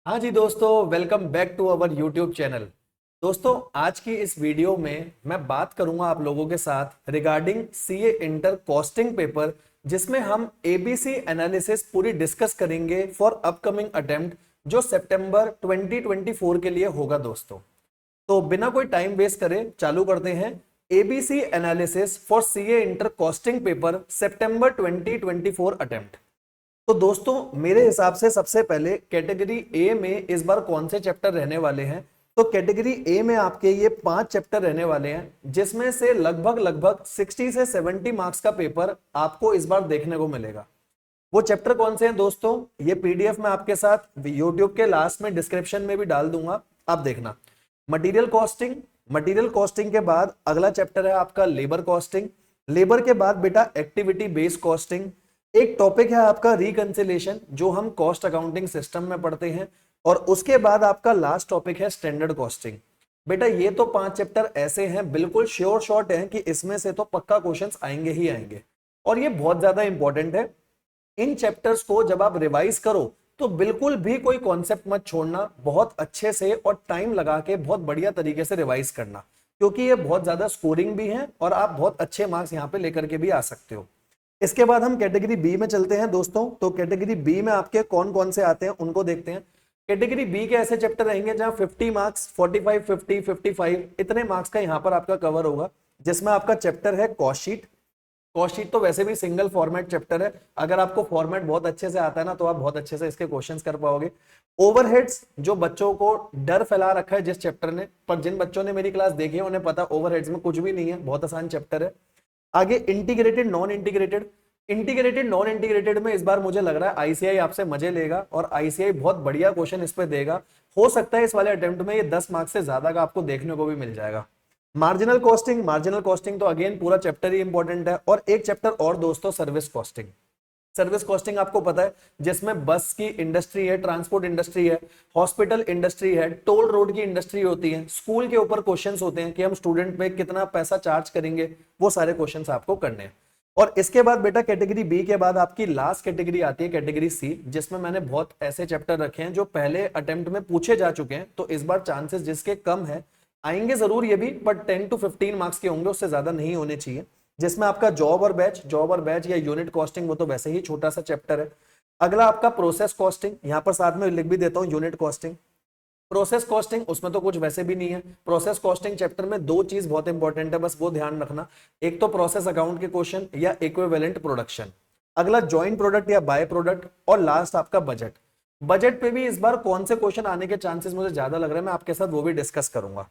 हाँ जी दोस्तों, welcome back to our YouTube channel. दोस्तों, आज की इस वीडियो में मैं बात करूंगा आप लोगों के साथ regarding CA inter costing paper, जिसमें हम एबीसी एनालिसिस पूरी डिस्कस करेंगे फॉर अपकमिंग अटेम्प्ट जो सितंबर 2024 के लिए होगा। दोस्तों, तो बिना कोई टाइम वेस्ट करे चालू करते हैं ABC analysis for CA inter costing paper September 2024 attempt. तो दोस्तों, मेरे हिसाब से सबसे पहले कैटेगरी ए में इस बार कौन से चैप्टर रहने वाले हैं। तो कैटेगरी ए में आपके ये 5 चैप्टर रहने वाले हैं, जिसमें से लगभग लगभग 60 से 70 मार्क्स का पेपर आपको इस बार देखने को मिलेगा। वो चैप्टर कौन से हैं दोस्तों, ये पीडीएफ मैं आपके साथ यूट्यूब के लास्ट में डिस्क्रिप्शन में भी डाल दूंगा, आप देखना। मटेरियल कॉस्टिंग, मटेरियल कॉस्टिंग के बाद अगला चैप्टर है आपका लेबर कॉस्टिंग। लेबर के बाद बेटा एक्टिविटी बेस्ड कॉस्टिंग। एक टॉपिक है आपका रिकंसिलेशन, जो हम कॉस्ट अकाउंटिंग सिस्टम में पढ़ते हैं। और उसके बाद आपका लास्ट टॉपिक है स्टैंडर्ड कॉस्टिंग। बेटा, ये तो 5 चैप्टर ऐसे हैं, बिल्कुल श्योर शॉट है कि इसमें से तो पक्का क्वेश्चंस आएंगे ही आएंगे, और ये बहुत ज्यादा इंपॉर्टेंट है। इन चैप्टर्स को जब आप रिवाइज करो तो बिल्कुल भी कोई कॉन्सेप्ट मत छोड़ना, बहुत अच्छे से और टाइम लगा के बहुत बढ़िया तरीके से रिवाइज करना, क्योंकि ये बहुत ज्यादा स्कोरिंग भी है और आप बहुत अच्छे मार्क्स यहाँ पे लेकर के भी आ सकते हो। इसके बाद हम कैटेगरी बी में चलते हैं दोस्तों। तो कैटेगरी बी में आपके कौन कौन से आते हैं उनको देखते हैं। कैटेगरी बी के ऐसे चैप्टर रहेंगे जहां 50 मार्क्स, 45, 50, 55 इतने मार्क्स का यहां पर आपका कवर होगा, जिसमें आपका चैप्टर है कॉस्ट शीट। कॉस्ट शीट तो वैसे भी सिंगल फॉर्मेट चैप्टर है, अगर आपको फॉर्मेट बहुत अच्छे से आता है ना तो आप बहुत अच्छे से इसके क्वेश्चंस कर पाओगे। ओवरहेड्स, जो बच्चों को डर फैला रखा है जिस चैप्टर ने, पर जिन बच्चों ने मेरी क्लास देखी है उन्हें पता ओवरहेड्स में कुछ भी नहीं है, बहुत आसान चैप्टर है। आगे integrated non integrated. Integrated non integrated में इस बार मुझे लग रहा है आईसीआई आपसे मजे लेगा और आईसीआई बहुत बढ़िया क्वेश्चन इस पे देगा। हो सकता है इस वाले अटेम्प्ट में ये 10 मार्क्स से ज्यादा का आपको देखने को भी मिल जाएगा। मार्जिनल कॉस्टिंग, मार्जिनल कॉस्टिंग तो अगेन पूरा चैप्टर ही इंपॉर्टेंट है। और एक चैप्टर और दोस्तों, सर्विस कॉस्टिंग। सर्विस कॉस्टिंग आपको पता है, जिसमें बस की इंडस्ट्री है, ट्रांसपोर्ट इंडस्ट्री है, हॉस्पिटल इंडस्ट्री है, टोल रोड की इंडस्ट्री होती है, स्कूल के ऊपर क्वेश्चंस होते हैं कि हम स्टूडेंट पे कितना पैसा चार्ज करेंगे, वो सारे क्वेश्चंस आपको करने हैं। और इसके बाद बेटा कैटेगरी बी के बाद आपकी लास्ट कैटेगरी आती है कैटेगरी सी, जिसमें मैंने बहुत ऐसे चैप्टर रखे हैं जो पहले अटेम्प्ट में पूछे जा चुके हैं, तो इस बार चांसेस जिसके कम है, आएंगे जरूर ये भी, बट 10 to 15 मार्क्स के होंगे, उससे ज्यादा नहीं होने चाहिए। जिसमें आपका जॉब और बैच, जॉब और बैच या यूनिट कॉस्टिंग, वो तो वैसे ही छोटा सा चैप्टर है। अगला आपका प्रोसेस कॉस्टिंग, यहां पर साथ में लिख भी देता हूं यूनिट कॉस्टिंग। प्रोसेस कॉस्टिंग, उसमें तो कुछ वैसे भी नहीं है। प्रोसेस कॉस्टिंग चैप्टर में दो चीज बहुत इंपॉर्टेंट है, बस वो ध्यान रखना। एक तो प्रोसेस अकाउंट के क्वेश्चन या इक्विवेलेंट प्रोडक्शन, अगला ज्वाइंट प्रोडक्ट या बाय प्रोडक्ट, और लास्ट आपका बजट। बजट पे भी इस बार कौन से क्वेश्चन आने के चांसेस मुझे ज्यादा लग रहे हैं, मैं आपके साथ वो भी डिस्कस करूंगा।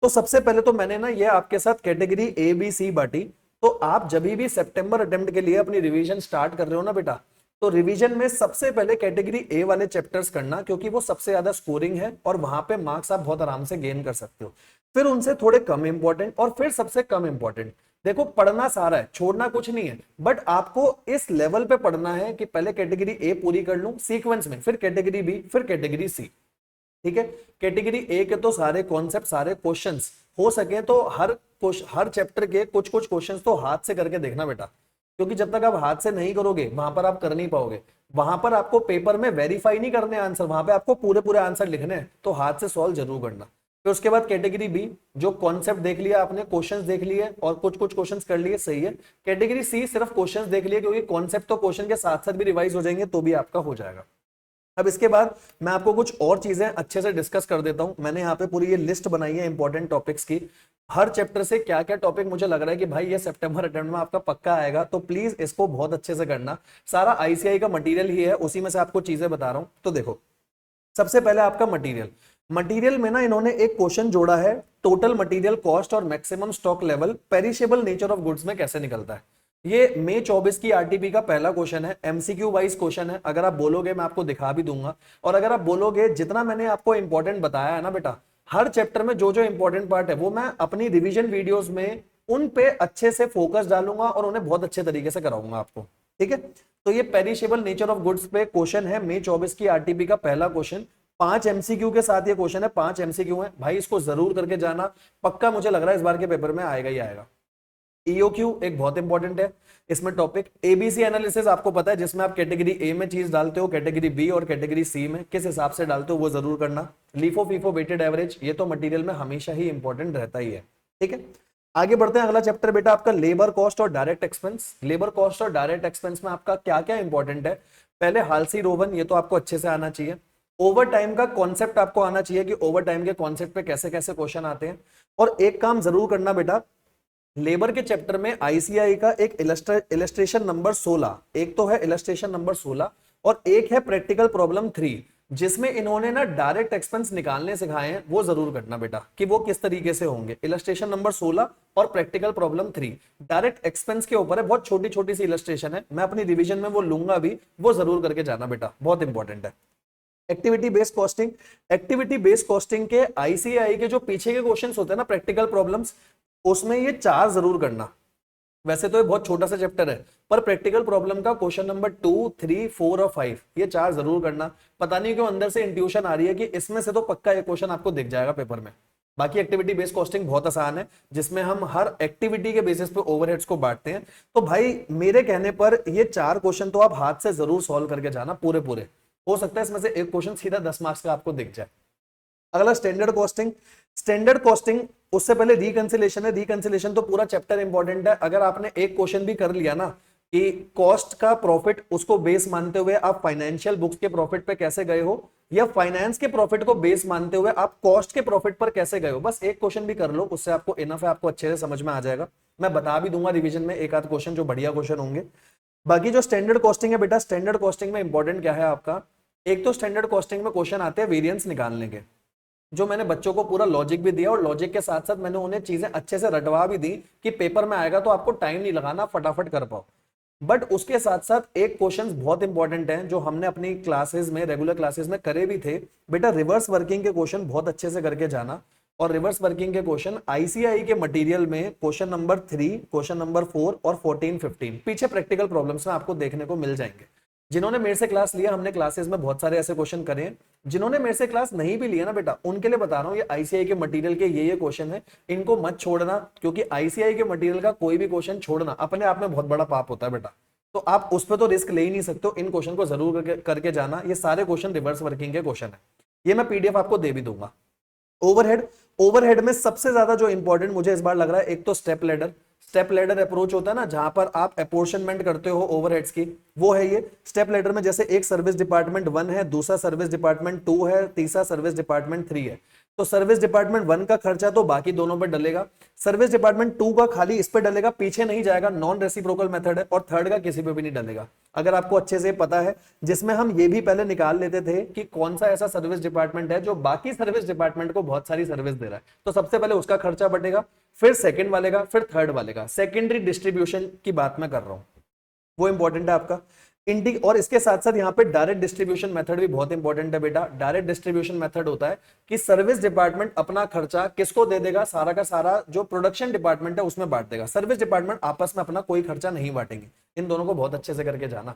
तो सबसे पहले तो मैंने ना ये आपके साथ कैटेगरी ए बी सी बांटी। तो आप जब भी सितंबर अटेम्प्ट के लिए अपनी रिवीजन स्टार्ट कर रहे हो ना बेटा, तो रिवीजन में सबसे पहले कैटेगरी ए वाले चैप्टर्स करना, क्योंकि वो सबसे ज्यादा स्कोरिंग है और वहां पे मार्क्स आप बहुत आराम से गेन कर सकते हो। फिर उनसे थोड़े कम इंपॉर्टेंट और फिर सबसे कम इंपॉर्टेंट। देखो, पढ़ना सारा है, छोड़ना कुछ नहीं है, बट आपको इस लेवल पे पढ़ना है कि पहले कैटेगरी ए पूरी कर लूं सीक्वेंस में, फिर कैटेगरी बी, फिर कैटेगरी सी। ठीक है। कैटेगरी ए के तो सारे कॉन्सेप्ट, सारे क्वेश्चंस हो सके तो हर चैप्टर के कुछ कुछ क्वेश्चंस तो हाथ से करके देखना बेटा, क्योंकि जब तक आप हाथ से नहीं करोगे वहां पर आप कर नहीं पाओगे। वहां पर आपको पेपर में वेरीफाई नहीं करने आंसर, वहां पे आपको पूरे पूरे आंसर लिखने हैं, तो हाथ से सॉल्व जरूर करना। फिर उसके बाद कैटेगरी बी, जो कॉन्सेप्ट देख लिया आपने, क्वेश्चंस देख लिए और कुछ कुछ क्वेश्चंस कर लिए, सही है। कैटेगरी सी सिर्फ क्वेश्चंस देख लिए, क्योंकि कॉन्सेप्ट तो क्वेश्चन के साथ साथ भी रिवाइज हो जाएंगे तो भी आपका हो जाएगा। अब इसके बाद मैं आपको कुछ और चीजें अच्छे से डिस्कस कर देता हूं। मैंने यहाँ पे पूरी ये लिस्ट बनाई है इंपॉर्टेंट टॉपिक्स की, हर चैप्टर से क्या क्या टॉपिक मुझे लग रहा है कि भाई ये सितंबर अटेम्प्ट में आपका पक्का आएगा, तो प्लीज इसको बहुत अच्छे से करना। सारा आईसीआई का मटेरियल ही है, उसी में से आपको चीजें बता रहा हूं। तो देखो, सबसे पहले आपका मटेरियल। मटेरियल में ना इन्होंने एक क्वेश्चन जोड़ा है, टोटल मटेरियल कॉस्ट और maximum stock level perishable nature of goods में कैसे निकलता है। ये मई 24 की आरटीपी का पहला क्वेश्चन है, एमसीक्यू वाइज क्वेश्चन है। अगर आप बोलोगे मैं आपको दिखा भी दूंगा, और अगर आप बोलोगे जितना मैंने आपको इंपॉर्टेंट बताया है ना बेटा, हर चैप्टर में जो जो इंपॉर्टेंट पार्ट है वो मैं अपनी रिवीजन वीडियोस में उन पे अच्छे से फोकस डालूंगा और उन्हें बहुत अच्छे तरीके से कराऊंगा आपको। ठीक है। तो ये पेरिशेबल नेचर ऑफ गुड्स पे क्वेश्चन है, मई 24 की आरटीपी का पहला क्वेश्चन। 5 एमसीक्यू के साथ ये क्वेश्चन है, 5 एमसीक्यू है भाई, इसको जरूर करके जाना, पक्का मुझे लग रहा है इस बार के पेपर में आएगा ही आएगा। ईओक्यू एक बहुत इंपॉर्टेंट है इसमें टॉपिक। एबीसी एनालिसिस आपको पता है, जिसमें आप कैटेगरी ए में चीज डालते हो, कैटेगरी बी और कैटेगरी सी में किस हिसाब से डालते हो वो जरूर करना। लीफो फीफो वेटेड एवरेज, ये तो मटेरियल में हमेशा ही इंपॉर्टेंट रहता ही है। ठीक है, आगे बढ़ते हैं। अगला चैप्टर बेटा आपका लेबर कॉस्ट और डायरेक्ट एक्सपेंस। लेबर कॉस्ट और डायरेक्ट एक्सपेंस में आपका क्या क्या इंपॉर्टेंट है? पहले हालसी रोवन, ये तो आपको अच्छे से आना चाहिए। ओवर टाइम का कॉन्सेप्ट आपको आना चाहिए कि ओवर टाइम के कॉन्सेप्ट पे कैसे कैसे क्वेश्चन आते हैं। और एक काम जरूर करना बेटा, लेबर के चैप्टर में आईसीआई का एक इलस्ट्रेशन नंबर 16, एक तो है इलस्ट्रेशन नंबर 16 और एक है प्रैक्टिकल प्रॉब्लम 3, जिसमें इन्होंने ना डायरेक्ट एक्सपेंस निकालने सिखाए हैं, वो जरूर करना बेटा कि वो किस तरीके से होंगे। इलस्ट्रेशन नंबर 16 और प्रैक्टिकल प्रॉब्लम 3 डायरेक्ट एक्सपेंस के ऊपर है, बहुत छोटी छोटी सी इलस्ट्रेशन है, मैं अपनी रिवीजन में वो लूंगा भी, वो जरूर करके जाना बेटा, बहुत इंपॉर्टेंट है। Activity based costing, activity based costing के आईसीआई के जो पीछे के क्वेश्चंस होते हैं ना, प्रैक्टिकल प्रॉब्लम्स, उसमें ये 4 जरूर करना। वैसे तो ये बहुत छोटा सा चैप्टर है, पर प्रैक्टिकल प्रॉब्लम का क्वेश्चन नंबर 2, 3, 4 और 5 ये 4 जरूर करना। पता नहीं क्यों अंदर से इंट्यूशन आ रही है कि इसमें से तो पक्का एक क्वेश्चन आपको दिख जाएगा पेपर में। बाकी एक्टिविटी बेस्ड कॉस्टिंग बहुत आसान है, जिसमें हम हर एक्टिविटी के बेसिस पे ओवरहेड्स को बांटते हैं। तो भाई मेरे कहने पर ये 4 क्वेश्चन तो आप हाथ से जरूर सॉल्व करके जाना पूरे पूरे। हो सकता है इसमें से एक क्वेश्चन सीधा 10 मार्क्स का आपको दिख जाए। अगला स्टैंडर्ड कॉस्टिंग। स्टैंडर्ड कॉस्टिंग, उससे पहले रिकंसिलेशन है। रिकंसिलेशन तो पूरा चैप्टर इंपॉर्टेंट है। अगर आपने एक क्वेश्चन भी कर लिया ना कि कॉस्ट का प्रॉफिट, उसको बेस मानते हुए आप फाइनेंशियल बुक्स के प्रॉफिट पे कैसे गए हो, या फाइनेंस के प्रॉफिट को बेस मानते हुए आप कॉस्ट के प्रॉफिट पर कैसे गए हो, बस एक क्वेश्चन भी कर लो, उससे आपको इनफ है, आपको अच्छे से समझ में आ जाएगा। मैं बता भी दूंगा रिवीजन में एक आध क्वेश्चन जो बढ़िया क्वेश्चन होंगे। बाकी जो स्टैंडर्ड कॉस्टिंग है बेटा, स्टैंडर्ड कॉस्टिंग में इंपॉर्टेंट क्या है आपका, एक तो स्टैंडर्ड कॉस्टिंग में क्वेश्चन आते हैं वेरिएंस निकालने के, जो मैंने बच्चों को पूरा लॉजिक भी दिया और लॉजिक के साथ साथ मैंने उन्हें चीजें अच्छे से रटवा भी दी कि पेपर में आएगा तो आपको टाइम नहीं लगाना, फटाफट कर पाओ। बट उसके साथ साथ एक क्वेश्चन बहुत इंपॉर्टेंट है जो हमने अपनी क्लासेस में, रेगुलर क्लासेस में करे भी थे बेटा, रिवर्स वर्किंग के क्वेश्चन बहुत अच्छे से करके जाना। और रिवर्स वर्किंग के क्वेश्चन आईसीआई के मटेरियल में क्वेश्चन नंबर 3, क्वेश्चन नंबर 4 और 14, 15 पीछे प्रैक्टिकल प्रॉब्लम्स में आपको देखने को मिल जाएंगे। जिन्होंने मेरे से क्लास लिया, हमने क्लासेस में बहुत सारे ऐसे क्वेश्चन करे हैं। जिन्होंने मेरे से क्लास नहीं भी लिया ना बेटा, उनके लिए बता रहा हूं, ये आईसीआई के मटेरियल के ये क्वेश्चन है, इनको मत छोड़ना, क्योंकि आईसीआई के मटेरियल का कोई भी क्वेश्चन छोड़ना अपने आप में बहुत बड़ा पाप होता है बेटा। तो आप उस पर तो रिस्क ले ही नहीं सकते हो, इन क्वेश्चन को जरूर करके जाना। ये सारे क्वेश्चन रिवर्स वर्किंग के क्वेश्चन है, ये मैं पीडीएफ आपको दे भी दूंगा। ओवरहेड, ओवरहेड में सबसे ज्यादा जो इंपॉर्टेंट मुझे इस बार लग रहा है, एक तो step ladder. Step ladder approach होता है ना, जहां पर आप अपोर्शनमेंट करते हो ओवरहेड्स की, वो है ये स्टेप लेडर में। जैसे एक सर्विस डिपार्टमेंट 1 है, दूसरा सर्विस डिपार्टमेंट 2 है, तीसरा सर्विस डिपार्टमेंट 3 है। तो सर्विस डिपार्टमेंट 1 का खर्चा तो बाकी दोनों पर डलेगा, सर्विस डिपार्टमेंट 2 का खाली इस पे डलेगा, पीछे नहीं जाएगा, नॉन रेसिप्रोकल मेथड है। और थर्ड का किसी पे भी नहीं डलेगा, अगर आपको अच्छे से पता है। जिसमें हम ये भी पहले निकाल लेते थे कि कौन सा ऐसा सर्विस डिपार्टमेंट है जो बाकी सर्विस डिपार्टमेंट को बहुत सारी सर्विस दे रहा है, तो सबसे पहले उसका खर्चा बटेगा, फिर सेकंड वाले का, फिर थर्ड वाले का। सेकेंडरी डिस्ट्रीब्यूशन की बात मैं कर रहा हूं, वो इंपॉर्टेंट है आपका। और इसके साथ साथ यहाँ पे डायरेक्ट डिस्ट्रीब्यूशन मेथड भी बहुत इंपॉर्टेंट है बेटा। डायरेक्ट डिस्ट्रीब्यूशन मेथड होता है कि सर्विस डिपार्टमेंट अपना खर्चा किसको दे देगा, सारा का सारा जो प्रोडक्शन डिपार्टमेंट है उसमें बांट देगा। सर्विस डिपार्टमेंट आपस में अपना कोई खर्चा नहीं बांटेंगे। इन दोनों को बहुत अच्छे से करके जाना।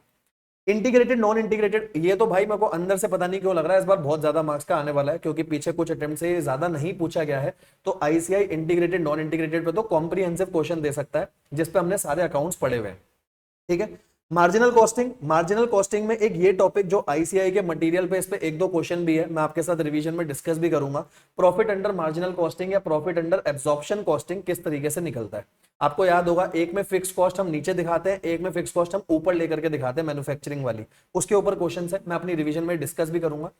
इंटीग्रेटेड, नॉन इंटीग्रेटेड, ये तो भाई मेरे को अंदर से पता नहीं क्यों लग रहा है इस बार बहुत ज्यादा मार्क्स का आने वाला है, क्योंकि पीछे कुछ अटेम्प्ट से ज्यादा नहीं पूछा गया है। तो आईसीआई इंटीग्रेटेड, नॉन इंटीग्रेटेड पे तो कॉम्प्रिहेंसिव क्वेश्चन दे सकता है, जिसपे हमने सारे अकाउंट्स पढ़े हुए हैं। ठीक है, मार्जिनल कॉस्टिंग। मार्जिनल कॉस्टिंग में एक ये टॉपिक जो आईसीआई के मटेरियल पे, इस पे एक दो क्वेश्चन भी है, मैं आपके साथ रिवीजन में डिस्कस भी करूंगा। प्रॉफिट अंडर मार्जिनल कॉस्टिंग या प्रॉफिट अंडर एब्जॉर्प्शन कॉस्टिंग किस तरीके से निकलता है। आपको याद होगा, एक में फिक्स कॉस्ट हम नीचे दिखाते हैं, एक में फिक्स कॉस्ट हम ऊपर लेकर के दिखाते हैं, मैन्युफैक्चरिंग वाली, उसके ऊपर क्वेश्चन है, मैं अपनी रिवीजन में डिस्कस भी करूंगा।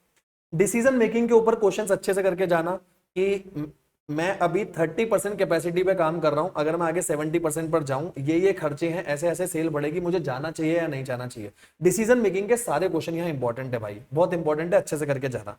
डिसीजन मेकिंग के ऊपर क्वेश्चन अच्छे से करके जाना कि मैं अभी 30% कैपेसिटी पे काम कर रहा हूं, अगर मैं आगे 70% पर जाऊं, ये खर्चे हैं, ऐसे ऐसे सेल बढ़ेगी, मुझे जाना चाहिए या नहीं जाना चाहिए। डिसीजन मेकिंग के सारे क्वेश्चन यहाँ इंपॉर्टेंट है भाई, बहुत इंपॉर्टेंट है, अच्छे से करके जाना।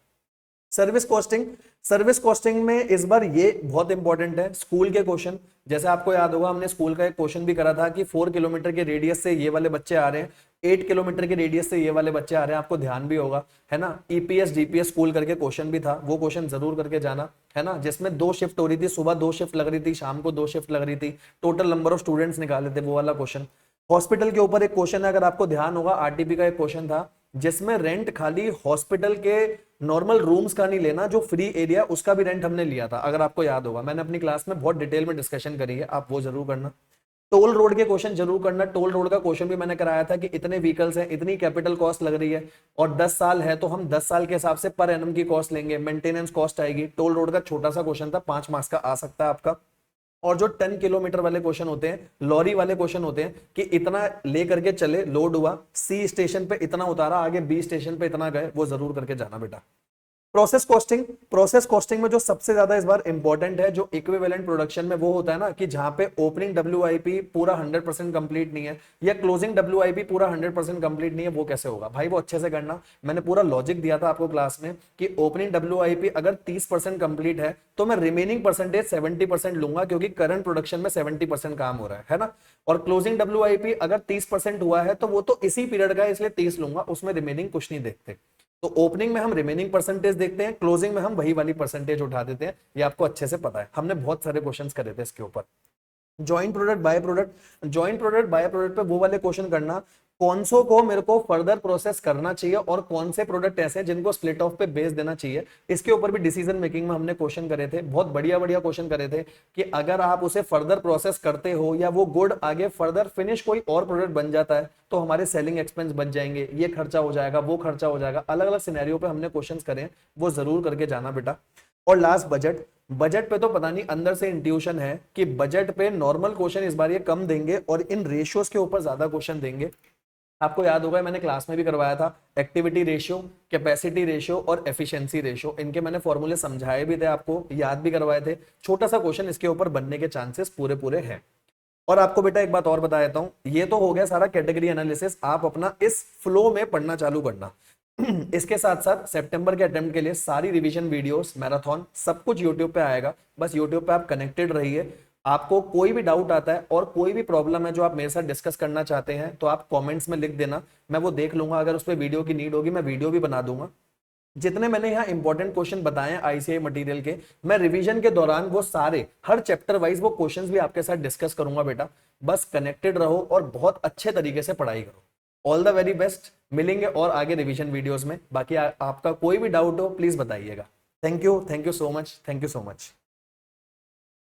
सर्विस कॉस्टिंग, सर्विस कॉस्टिंग में इस बार ये बहुत इंपॉर्टेंट है, स्कूल के क्वेश्चन। जैसे आपको याद होगा, हमने स्कूल का एक क्वेश्चन भी करा था कि 4 किलोमीटर के रेडियस से ये वाले बच्चे आ रहे हैं, 8 किलोमीटर के रेडियस से ये वाले बच्चे आ रहे हैं, आपको ध्यान भी होगा, है ना। ईपीएस डीपीएस स्कूल करके क्वेश्चन भी था, वो क्वेश्चन जरूर करके जाना, है ना, जिसमें 2 शिफ्ट हो रही थी, सुबह 2 शिफ्ट लग रही थी, शाम को 2 शिफ्ट लग रही थी, टोटल नंबर ऑफ स्टूडेंट्स निकाले थे, वो वाला क्वेश्चन। हॉस्पिटल के ऊपर एक क्वेश्चन है, अगर आपको ध्यान होगा, आरटीपी का एक क्वेश्चन था, जिसमें रेंट खाली हॉस्पिटल के नॉर्मल रूम्स का नहीं लेना, जो फ्री एरिया उसका भी रेंट हमने लिया था, अगर आपको याद होगा, मैंने अपनी क्लास में बहुत डिटेल में डिस्कशन करी है, आप वो जरूर करना। टोल रोड के क्वेश्चन जरूर करना। टोल रोड का क्वेश्चन भी मैंने कराया था कि इतने व्हीकल्स हैं, इतनी कैपिटल कॉस्ट लग रही है और 10 साल है तो हम 10 साल के हिसाब से पर एनम की कॉस्ट लेंगे, मेंटेनेंस कॉस्ट आएगी। टोल रोड का छोटा सा क्वेश्चन था, 5 मार्क्स का आ सकता है आपका। और जो 10 किलोमीटर वाले क्वेश्चन होते हैं, लॉरी वाले क्वेश्चन होते हैं कि इतना ले करके चले, लोड हुआ, सी स्टेशन पे इतना उतारा, आगे बी स्टेशन पे इतना गए, वो जरूर करके जाना बेटा। प्रोसेस कॉस्टिंग में जो सबसे ज्यादा इस बार इंपॉर्टेंट है, जो इक्विवेलेंट प्रोडक्शन में, वो होता है ना कि जहां पे ओपनिंग डब्ल्यूआईपी पूरा 100% कंप्लीट नहीं है या क्लोजिंग डब्ल्यूआईपी पूरा 100% कंप्लीट नहीं है, वो कैसे होगा भाई? वो अच्छे से करना। मैंने पूरा लॉजिक दिया था आपको क्लास में कि ओपनिंग डब्ल्यूआईपी अगर 30% कंप्लीट है तो मैं रिमेनिंग परसेंटेज 70% लूंगा, क्योंकि करंट प्रोडक्शन में 70% काम हो रहा है ना। और क्लोजिंग डब्ल्यूआईपी अगर 30% हुआ है तो वो तो इसी पीरियड का है, इसलिए 30 लूंगा, उसमें रिमेनिंग कुछ नहीं देखते। तो ओपनिंग में हम रिमेनिंग परसेंटेज देखते हैं, क्लोजिंग में हम वही वाली परसेंटेज उठा देते हैं। ये आपको अच्छे से पता है, हमने बहुत सारे क्वेश्चंस करे थे इसके ऊपर। Joint product by product, joint product by product पे वो वाले क्वेश्चन करना, कौन सो को मेरे को फर्दर प्रोसेस करना चाहिए और कौन से प्रोडक्ट ऐसे हैं जिनको स्प्लिट ऑफ पे बेच देना चाहिए। इसके ऊपर भी डिसीजन मेकिंग में हमने क्वेश्चन करे थे, बहुत बढ़िया बढ़िया क्वेश्चन करे थे कि अगर आप उसे फर्दर प्रोसेस करते हो या वो गुड आगे फर्दर फिनिश कोई और प्रोडक्ट बन जाता है तो हमारे सेलिंग एक्सपेंस बच जाएंगे, ये खर्चा हो जाएगा, वो खर्चा हो जाएगा। अलग अलग सिनेरियो पे हमने क्वेश्चन करे, वो जरूर करके जाना बेटा। और लास्ट बजट। बजट पे तो पता नहीं अंदर से इंट्यूशन है कि बजट पे नॉर्मल क्वेश्चन इस बार ये कम देंगे और इन रेशियोज के ऊपर ज्यादा क्वेश्चन देंगे। आपको याद होगा मैंने क्लास में भी करवाया था, एक्टिविटी रेशियो, कैपेसिटी रेशियो और एफिशिएंसी रेशियो, इनके मैंने फॉर्मूले समझाए भी थे, आपको याद भी करवाए थे। छोटा सा क्वेश्चन इसके ऊपर बनने के चांसेस पूरे पूरे हैं। और आपको बेटा एक बात और बता देता हूं, ये तो हो गया सारा कैटेगरी एनालिसिस, आप अपना इस फ्लो में पढ़ना चालू करना। इसके साथ साथ सितंबर के अटेम्प्ट के लिए सारी रिवीजन वीडियोस, मैराथन, सब कुछ यूट्यूब पे आएगा। बस यूट्यूब पे आप कनेक्टेड रहिए। आपको कोई भी डाउट आता है और कोई भी प्रॉब्लम है जो आप मेरे साथ डिस्कस करना चाहते हैं तो आप कमेंट्स में लिख देना, मैं वो देख लूंगा। अगर उस पर वीडियो की नीड होगी मैं वीडियो भी बना दूंगा। जितने मैंने यहाँ इंपॉर्टेंट क्वेश्चन बताए हैं आईसीआई मटेरियल के, मैं रिवीजन के दौरान वो सारे हर चैप्टर वाइज वो क्वेश्चंस भी आपके साथ डिस्कस करूंगा बेटा। बस कनेक्टेड रहो और बहुत अच्छे तरीके से पढ़ाई करो। ऑल द वेरी बेस्ट, मिलेंगे और आगे रिवीजन वीडियोस में। बाकी आपका कोई भी डाउट हो प्लीज बताइएगा। Thank you so much, thank you so much.